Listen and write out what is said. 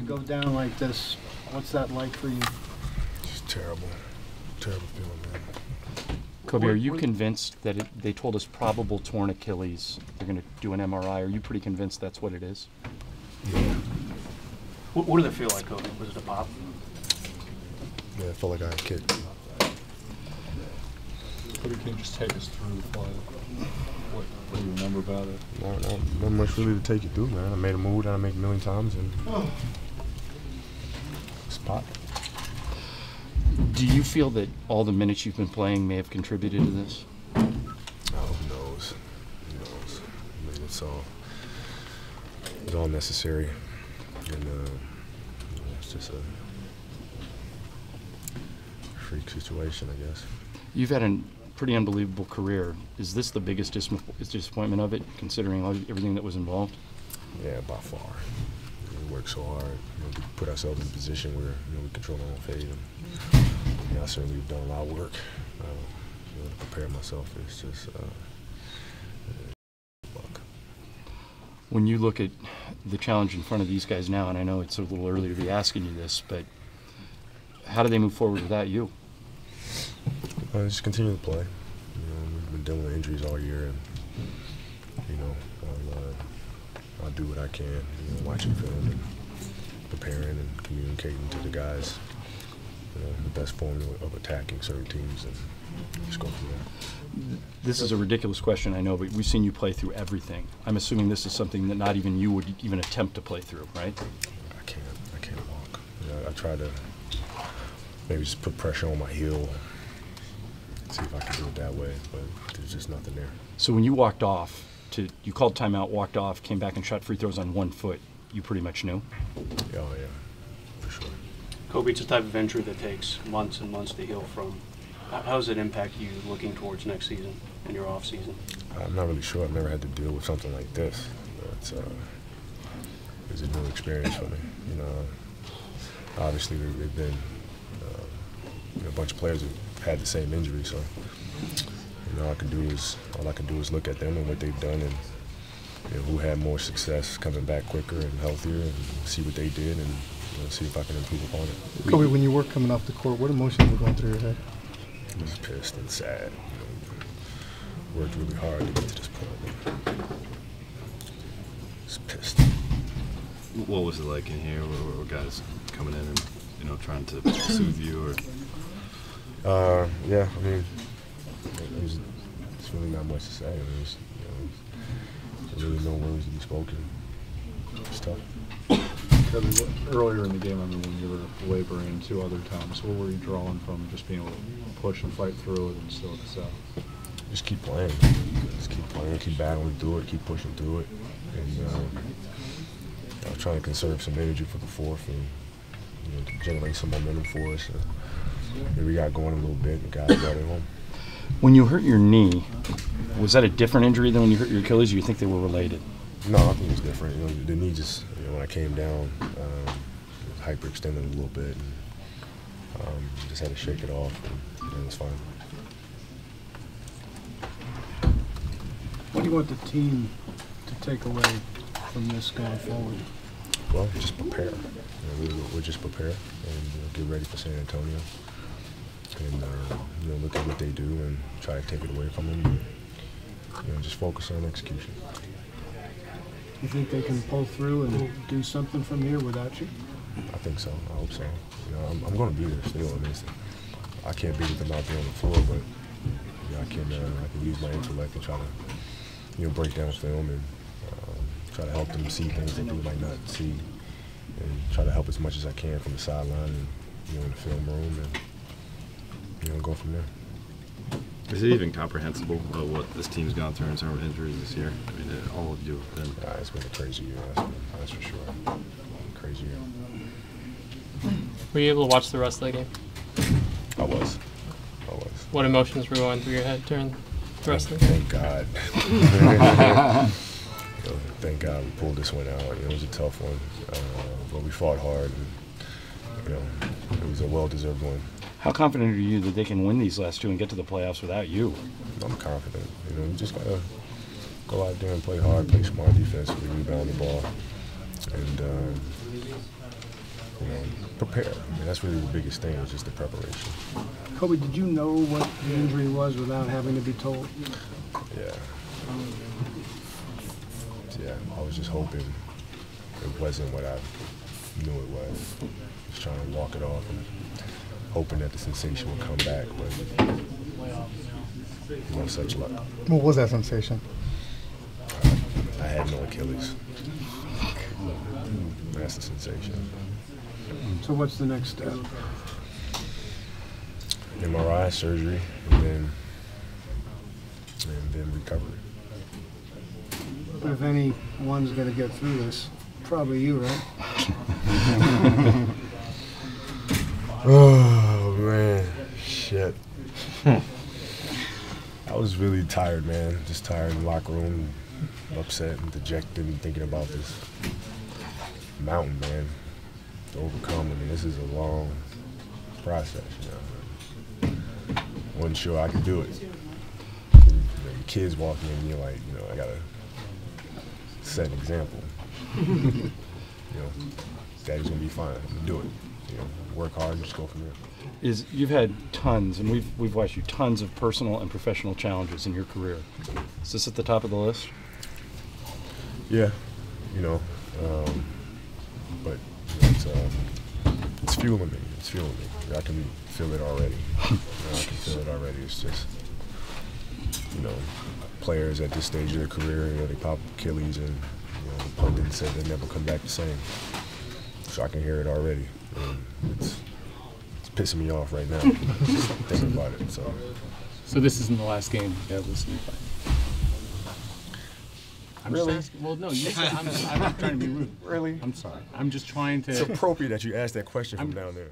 go down like this, what's that like for you? It's terrible. Terrible feeling, man. Kobe, are you convinced that they told us probable torn Achilles? They're going to do an MRI. Are you pretty convinced that's what it is? Yeah. What did it feel like, Kobe? Was it a pop? Yeah, I felt like I got kicked. But you can't just take us through the play. What do you remember about it? Not much really to take you through, man. I made a move that I make a million times, and it's pop. Do you feel that all the minutes you've been playing may have contributed to this? Oh, who knows? Who knows? I mean, it's all necessary, and it's just a freak situation, I guess. You've had a pretty unbelievable career. Is this the biggest disappointment of it, considering everything that was involved? Yeah, by far. We work so hard. We put ourselves in a position where we control our own fate. And, I certainly have done a lot of work to prepare myself. It's just luck. When you look at the challenge in front of these guys now, and I know it's a little early to be asking you this, but how do they move forward without you? Just continue to play. We've been dealing with injuries all year, and I'll do what I can. Watching film and preparing and communicating to the guys. The best form of attacking certain teams, and just go from there. This is a ridiculous question, I know, but we've seen you play through everything. I'm assuming this is something that not even you would even attempt to play through, right? I can't walk. I try to maybe just put pressure on my heel, see if I can do it that way, but there's just nothing there. So when you walked off, you called timeout, walked off, came back and shot free throws on 1 foot, you pretty much knew? Oh, yeah, for sure. Kobe, it's a type of injury that takes months and months to heal from. How does it impact you looking towards next season and your off season? I'm not really sure. I've never had to deal with something like this. It's a new experience for me. Obviously there've been a bunch of players who've had the same injury, so all I can do is look at them and what they've done, and who had more success coming back quicker and healthier, and see what they did, and see if I can improve upon it. Kobe, when you were coming off the court, what emotions were going through your head? I was pissed and sad. Worked really hard to get to this point. Just pissed. What was it like in here? Were guys coming in and trying to soothe you, or? Yeah, I mean, there's really not much to say. There's really no words to be spoken. It's tough. Earlier in the game, when you were laboring 2 other times, what were you drawing from just being able to push and fight through it and still excel? Just keep playing. Just keep playing, keep battling through it, keep pushing through it. And I was trying to conserve some energy for the fourth and to generate some momentum for us. We got going a little bit and guys got it home. When you hurt your knee, was that a different injury than when you hurt your Achilles, or you think they were related? No, I think it was different. The knee just, when I came down, it was hyperextended a little bit, and just had to shake it off, and it was fine. What do you want the team to take away from this going forward? Well, just prepare. We'll just prepare and get ready for San Antonio, and look at what they do and try to take it away from them. And, just focus on execution. You think they can pull through and do something from here without you? I think so. I hope so. I'm going to be there still. I mean, I can't be with them out there on the floor, but I can use my intellect and try to break down film and try to help them see things that they might not see, and try to help as much as I can from the sideline and in the film room, and go from there. Is it even comprehensible what this team's gone through in terms of injuries this year? I mean, all of you have been. It's been a crazy year. That's for sure. Crazy year. Were you able to watch the rest of the game? I was. What emotions were going through your head during the rest of the game? Thank God. Thank God we pulled this one out. It was a tough one, but we fought hard, and it was a well-deserved win. How confident are you that they can win these last 2 and get to the playoffs without you? I'm confident. We just gotta go out there and play hard, play smart defense, rebound the ball, and you know, prepare. I mean, that's really the biggest thing, is just the preparation. Kobe, did you know what the injury was without having to be told? Yeah. Yeah, I was just hoping it wasn't what I knew it was. Just trying to walk it off and hoping that the sensation would come back, but no such luck. What was that sensation? I had no Achilles. That's the sensation. So what's the next step? MRI, surgery, and then recovery. But if anyone's going to get through this, probably you, right? Oh, man. Shit. I was really tired, man. Just tired in the locker room, upset and dejected and thinking about this mountain, man, to overcome. I mean, this is a long process, you know. Wasn't sure I could do it. You know, your kids walking in, you're like, you know, I gotta set an example. You know, Daddy's gonna be fine. I'm gonna do it. You know, work hard and just go from there. You've had tons, and we've watched you, tons of personal and professional challenges in your career. Is this at the top of the list? Yeah, you know, but you know, it's fueling me. It's fueling me. I can feel it already. You know, I can feel it already. It's just, you know, players at this stage of their career, you know, they pop Achilles, and you know, the pundit said they never come back the same. So I can hear it already. And it's pissing me off right now, just thinking about it. So this isn't the last game that was you play? I'm Really? just asking. Well, no, you said I'm not trying to be rude. Really? I'm sorry. I'm just trying to. It's appropriate that you asked that question from down there.